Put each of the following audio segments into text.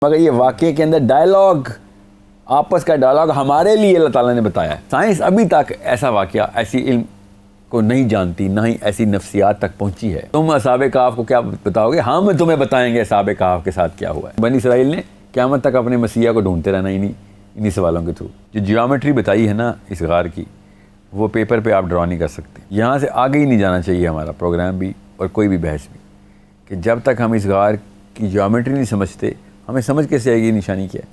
مگر یہ واقعے کے اندر ڈائلاگ، آپس کا ڈائلاگ ہمارے لیے اللہ تعالیٰ نے بتایا ہے۔ سائنس ابھی تک ایسا واقعہ، ایسی علم کو نہیں جانتی، نہ ہی ایسی نفسیات تک پہنچی ہے۔ تم اصحاب کہف کو کیا بتاؤ گے؟ ہم تمہیں بتائیں گے اصحاب کہف کے ساتھ کیا ہوا ہے۔ بنی اسرائیل نے قیامت تک اپنے مسیح کو ڈھونڈتے رہنا انہی سوالوں کے تھرو۔ جو جیومیٹری بتائی ہے نا اس غار کی، وہ پیپر پہ آپ ڈرا نہیں کر سکتے۔ یہاں سے آگے ہی نہیں جانا چاہیے ہمارا پروگرام بھی اور کوئی بھی بحث بھی، کہ جب تک ہم اس غار کی جیومیٹری نہیں سمجھتے، ہمیں سمجھ کیسے آئے گی نشانی کیا ہے۔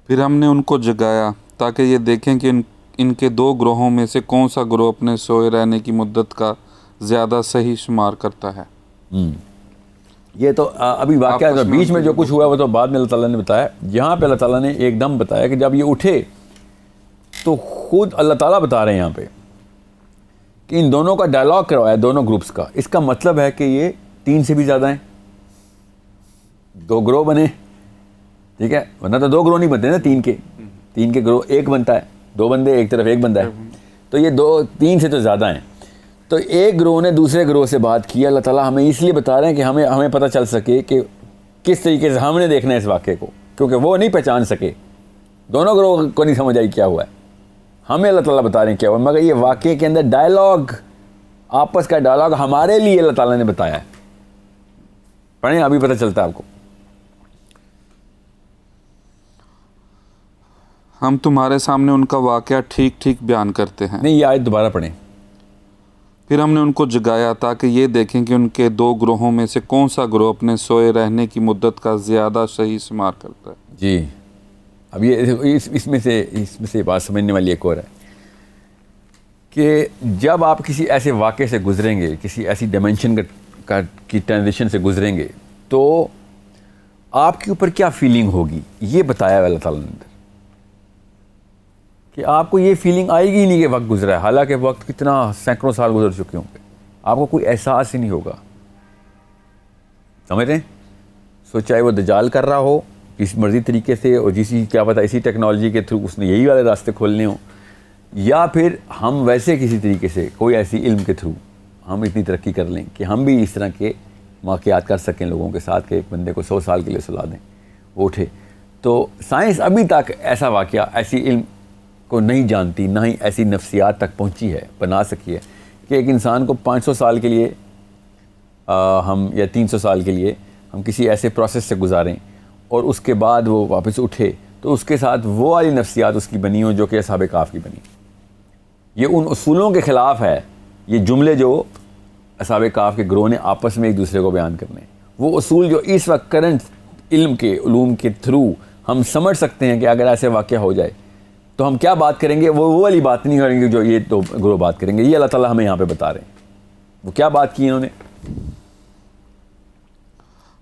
پھر ہم نے ان کو جگایا تاکہ یہ دیکھیں کہ ان کے دو گروہوں میں سے کون سا گروہ اپنے سوئے رہنے کی مدت کا زیادہ صحیح شمار کرتا ہے۔ یہ تو ابھی واقعہ بیچ میں جو کچھ ہوا وہ تو بعد میں اللہ تعالیٰ نے بتایا۔ یہاں پہ اللہ تعالیٰ نے ایک دم بتایا کہ جب یہ اٹھے تو خود اللہ تعالیٰ بتا رہے ہیں یہاں پہ کہ ان دونوں کا ڈائلاگ کروایا، دونوں گروپس کا۔ اس کا مطلب ہے کہ یہ 3 سے بھی زیادہ ہیں، 2 گروہ بنے، ٹھیک ہے، ورنہ تو 2 گروہ نہیں بنتے نا، 3 کے گروہ ایک بنتا ہے، 2 بندے ایک طرف ایک بندہ ہے، تو یہ 3 سے تو زیادہ ہیں۔ تو ایک گروہ نے دوسرے گروہ سے بات کی۔ اللہ تعالیٰ ہمیں اس لیے بتا رہے ہیں کہ ہمیں پتہ چل سکے کہ کس طریقے سے ہم نے دیکھنا ہے اس واقعے کو، کیونکہ وہ نہیں پہچان سکے، دونوں گروہ کو نہیں سمجھ آئی کیا ہوا ہے۔ ہمیں اللہ تعالیٰ بتا رہے ہیں کیا ہوا، مگر یہ واقعے کے اندر ڈائلاگ، آپس کا ڈائلاگ ہمارے لیے اللہ تعالیٰ نے بتایا ہے۔ پڑھیں، ابھی پتہ چلتا ہے آپ کو۔ ہم تمہارے سامنے ان کا واقعہ ٹھیک ٹھیک بیان کرتے ہیں۔ نہیں، یہ آیت دوبارہ پڑھیں۔ پھر ہم نے ان کو جگایا تاکہ یہ دیکھیں کہ ان کے 2 گروہوں میں سے کون سا گروہ اپنے سوئے رہنے کی مدت کا زیادہ صحیح شمار کرتا ہے۔ جی، اب یہ اس میں سے بات سمجھنے والی ایک اور ہے کہ جب آپ کسی ایسے واقعے سے گزریں گے، کسی ایسی ڈائمینشن کی ٹرانزیشن سے گزریں گے، تو آپ کے اوپر کیا فیلنگ ہوگی، یہ بتایا ہے اللہ تعالیٰ نے اندر، کہ آپ کو یہ فیلنگ آئے گی ہی نہیں کہ وقت گزرا ہے، حالانکہ وقت کتنا سینکڑوں سال گزر چکے ہوں گے، آپ کو کوئی احساس ہی نہیں ہوگا۔ سمجھ رہے ہیں؟ سو چاہے وہ دجال کر رہا ہو کس مرضی طریقے سے، اور کیا پتہ اسی ٹیکنالوجی کے تھرو اس نے یہی والے راستے کھولنے ہوں، یا پھر ہم ویسے کسی طریقے سے کوئی ایسی علم کے تھرو ہم اتنی ترقی کر لیں کہ ہم بھی اس طرح کے واقعات کر سکیں لوگوں کے ساتھ، کہ ایک بندے کو 100 سال کے لیے سلا دیں وہ اٹھے۔ تو سائنس ابھی تک ایسا واقعہ، ایسی علم کو نہیں جانتی، نہ ہی ایسی نفسیات تک پہنچی ہے، بنا سکی ہے، کہ ایک انسان کو 500 سال کے لیے ہم یا 300 سال کے لیے ہم کسی ایسے پروسیس سے گزاریں اور اس کے بعد وہ واپس اٹھے تو اس کے ساتھ وہ والی نفسیات اس کی بنی ہوں جو کہ اصحاب کہف کی بنی۔ یہ ان اصولوں کے خلاف ہے، یہ جملے جو اصحاب کہف کے گروہ نے آپس میں ایک دوسرے کو بیان کرنے، وہ اصول جو اس وقت کرنٹ علوم کے تھرو ہم سمجھ سکتے ہیں کہ اگر ایسے واقعہ ہو جائے تو ہم کیا بات کریں گے، وہ والی بات نہیں کریں گے جو یہ تو گروہ بات کریں گے۔ یہ اللہ تعالیٰ ہمیں یہاں پہ بتا رہے ہیں، وہ کیا بات کی انہوں نے۔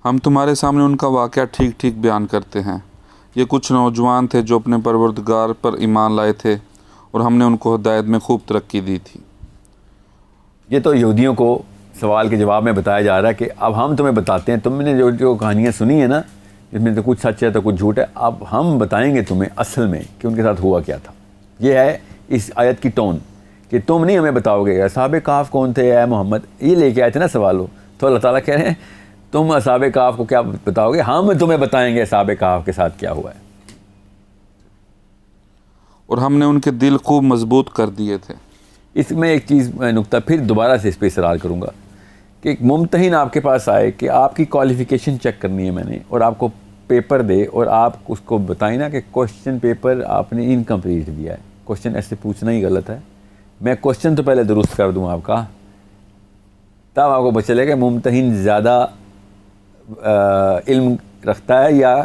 ہم تمہارے سامنے ان کا واقعہ ٹھیک ٹھیک بیان کرتے ہیں۔ یہ کچھ نوجوان تھے جو اپنے پروردگار پر ایمان لائے تھے، اور ہم نے ان کو ہدایت میں خوب ترقی دی تھی۔ یہ تو یہودیوں کو سوال کے جواب میں بتایا جا رہا ہے کہ اب ہم تمہیں بتاتے ہیں، تم نے جو کہانیاں سنی ہیں نا، جس میں تو کچھ سچ ہے تو کچھ جھوٹ ہے، اب ہم بتائیں گے تمہیں اصل میں کہ ان کے ساتھ ہوا کیا تھا۔ یہ ہے اس آیت کی ٹون، کہ تم نہیں ہمیں بتاؤ گے اصحاب کہف کون تھے اے محمد، یہ لے کے آئے تھے نا سوال ہو، تو اللہ تعالیٰ کہہ رہے ہیں تم اصحاب کہف کو کیا بتاؤ گے، ہم تمہیں بتائیں گے اصحاب کہف کے ساتھ کیا ہوا ہے۔ اور ہم نے ان کے دل خوب مضبوط کر دیے تھے۔ اس میں ایک چیز نقطہ پھر دوبارہ سے اس پہ اصرار کروں گا کہ ایک ممتحن آپ کے پاس آئے کہ آپ کی کوالیفیکیشن چیک کرنی ہے میں نے، اور آپ کو پیپر دے اور آپ اس کو بتائیں نا کہ کوشچن پیپر آپ نے انکمپلیٹ دیا ہے، کوشچن ایسے پوچھنا ہی غلط ہے، میں کوشچن تو پہلے درست کر دوں آپ کا، تب آپ کو پتہ چلے کہ ممتحن زیادہ علم رکھتا ہے یا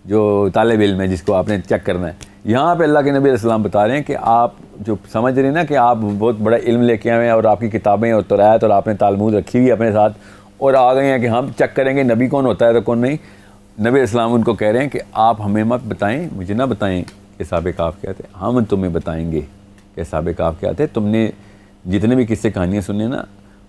جو طالب علم ہے جس کو آپ نے چیک کرنا ہے۔ یہاں پہ اللہ کے نبی علیہ السلام بتا رہے ہیں کہ آپ جو سمجھ رہے ہیں نا کہ آپ بہت بڑا علم لے کے آئے ہیں اور آپ کی کتابیں اور تورات اور آپ نے تالمود رکھی ہوئی ہے اپنے ساتھ، اور آ گئے ہیں کہ ہم چیک کریں گے نبی کون ہوتا ہے تو کون نہیں۔ نبی علیہ السلام ان کو کہہ رہے ہیں کہ آپ ہمیں مت بتائیں، مجھے نہ بتائیں کہ اصحاب کہف کیا تھے، ہم تمہیں بتائیں گے کہ اصحاب کہف کیا تھے۔ تم نے جتنے بھی قصے کہانیاں سنیں نا،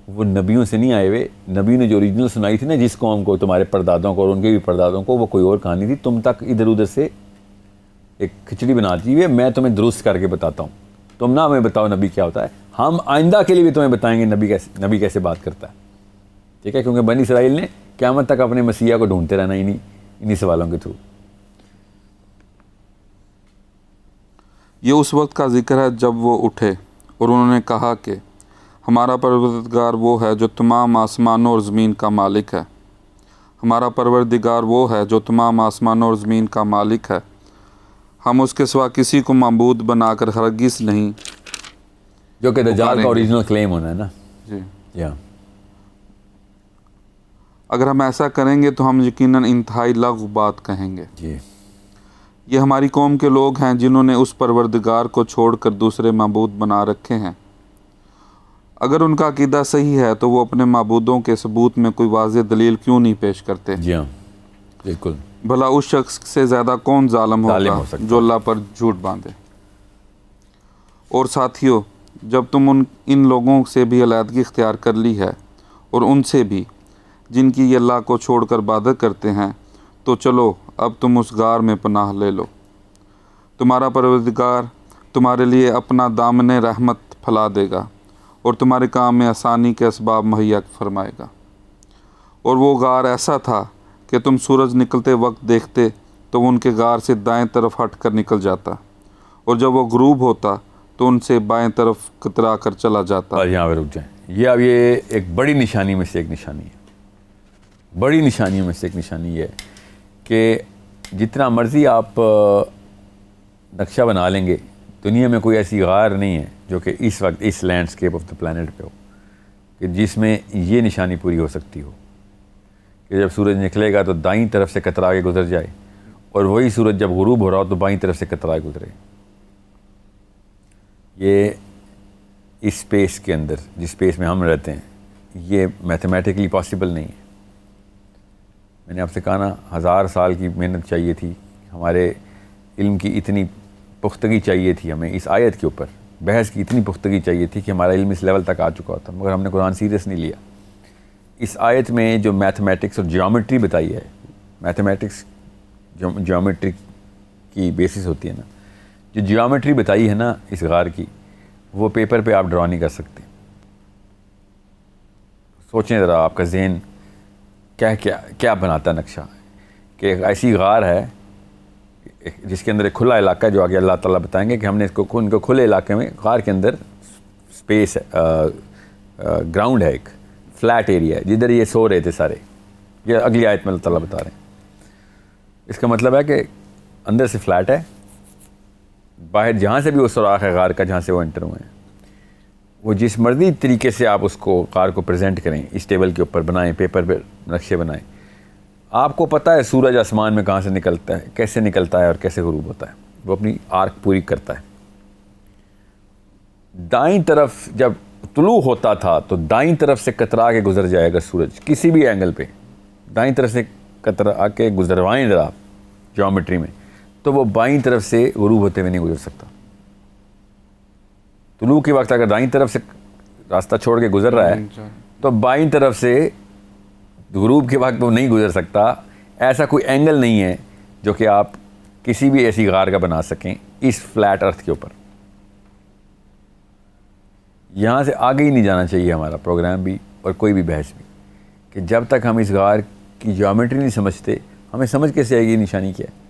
وہ نبیوں سے نہیں آئے ہوئے، نبی نے جو اوریجنل سنائی تھی نا جس قوم کو، تمہارے پردادوں کو اور ان کے بھی پردادوں کو، وہ کوئی اور کہانی تھی، تم تک ادھر ادھر سے ایک کھچڑی بناتی ہوئی ہے، میں تمہیں درست کر کے بتاتا ہوں، تم نہ ہمیں بتاؤ نبی کیا ہوتا ہے، ہم آئندہ کے لیے بھی تمہیں بتائیں گے نبی کیسے بات کرتا ہے، ٹھیک ہے، کیونکہ بنی اسرائیل نے قیامت تک اپنے مسیح کو ڈھونڈتے رہنا انہی سوالوں کے تھرو. یہ اس وقت کا ذکر ہے جب وہ اٹھے اور انہوں نے کہا کہ ہمارا پروردگار وہ ہے جو تمام آسمانوں اور زمین کا مالک ہے. ہمارا پروردگار وہ ہے جو تمام آسمانوں اور زمین کا مالک ہے. ہم اس کے سوا کسی کو معبود بنا کر ہرگز نہیں. جو کہ دجال پکاریں کا گے. اوریجنل کلیم ہونا ہے نا. جی. یا اگر ہم ایسا کریں گے تو ہم یقیناً انتہائی لغو بات کہیں گے. جی. یہ ہماری قوم کے لوگ ہیں جنہوں نے اس پروردگار کو چھوڑ کر دوسرے معبود بنا رکھے ہیں. اگر ان کا عقیدہ صحیح ہے تو وہ اپنے معبودوں کے ثبوت میں کوئی واضح دلیل کیوں نہیں پیش کرتے؟ جی ہاں بالکل. بھلا اس شخص سے زیادہ کون ظالم ظالم ہوگا ہو سکتا ہے. جو اللہ پر جھوٹ باندھے؟ اور ساتھیو، جب تم ان لوگوں سے بھی علیحدگی اختیار کر لی ہے اور ان سے بھی جن کی یہ اللہ کو چھوڑ کر عبادت کرتے ہیں، تو چلو اب تم اس غار میں پناہ لے لو. تمہارا پروردگار تمہارے لیے اپنا دامن رحمت پھیلا دے گا اور تمہارے کام میں آسانی کے اسباب مہیا فرمائے گا. اور وہ غار ایسا تھا کہ تم سورج نکلتے وقت دیکھتے تو وہ ان کے غار سے دائیں طرف ہٹ کر نکل جاتا، اور جب وہ غروب ہوتا تو ان سے بائیں طرف کترا کر چلا جاتا. اور یہاں پہ رک جائیں. یہ اب یہ ایک بڑی نشانی میں سے ایک نشانی ہے. بڑی نشانیوں میں سے ایک نشانی یہ ہے کہ جتنا مرضی آپ نقشہ بنا لیں گے، دنیا میں کوئی ایسی غار نہیں ہے جو کہ اس وقت اس لینڈسکیپ آف دا پلانٹ پہ ہو کہ جس میں یہ نشانی پوری ہو سکتی ہو کہ جب سورج نکلے گا تو دائیں طرف سے کترا کے گزر جائے، اور وہی سورج جب غروب ہو رہا ہو تو بائیں طرف سے کترا کے گزرے. یہ اس اسپیس کے اندر، جس اسپیس میں ہم رہتے ہیں، یہ میتھمیٹکلی پاسبل نہیں ہے. میں نے آپ سے کہا نا، 1000 سال کی محنت چاہیے تھی، ہمارے علم کی اتنی پختگی چاہیے تھی، ہمیں اس آیت کے اوپر بحث کی اتنی پختگی چاہیے تھی کہ ہمارا علم اس لیول تک آ چکا ہوتا، مگر ہم نے قرآن سیریس نہیں لیا. اس آیت میں جو میتھمیٹکس اور جیومیٹری بتائی ہے، میتھمیٹکس جیومیٹری کی بیسس ہوتی ہے نا، جو جیومیٹری بتائی ہے نا اس غار کی، وہ پیپر پہ آپ ڈرا نہیں کر سکتے. سوچیں ذرا، آپ کا ذہن کیا بناتا ہے نقشہ کہ ایک ایسی غار ہے جس کے اندر ایک کھلا علاقہ ہے، جو آگے اللہ تعالیٰ بتائیں گے کہ ہم نے ان کو کھلے علاقے میں، غار کے اندر اسپیس ہے، گراؤنڈ ہے، ایک فلیٹ ایریا ہے جدھر یہ سو رہے تھے سارے. یہ اگلی آیت میں اللہ تعالیٰ بتا رہے ہیں. اس کا مطلب ہے کہ اندر سے فلیٹ ہے، باہر جہاں سے بھی وہ سوراخ ہے غار کا جہاں سے وہ انٹر ہوئے ہیں، وہ جس مرضی طریقے سے آپ اس کو غار کو پریزنٹ کریں، اس ٹیبل کے اوپر بنائیں، پیپر پہ نقشے بنائیں، آپ کو پتہ ہے سورج آسمان میں کہاں سے نکلتا ہے، کیسے نکلتا ہے اور کیسے غروب ہوتا ہے. وہ اپنی آرک پوری کرتا ہے. دائیں طرف جب طلوع ہوتا تھا تو دائیں طرف سے کترا کے گزر جائے گا سورج، کسی بھی اینگل پہ دائیں طرف سے کترا کے گزروائیں ذرا آپ جیومیٹری میں، تو وہ بائیں طرف سے غروب ہوتے ہوئے نہیں گزر سکتا. طلوع کے وقت اگر دائیں طرف سے راستہ چھوڑ کے گزر رہا ہے تو بائیں طرف سے غروب کے وقت وہ نہیں گزر سکتا. ایسا کوئی اینگل نہیں ہے جو کہ آپ کسی بھی ایسی غار کا بنا سکیں اس فلیٹ ارتھ کے اوپر. یہاں سے آگے ہی نہیں جانا چاہیے ہمارا پروگرام بھی اور کوئی بھی بحث بھی، کہ جب تک ہم اس غار کی جیومیٹری نہیں سمجھتے، ہمیں سمجھ کیسے آئے گی نشانی کیا ہے.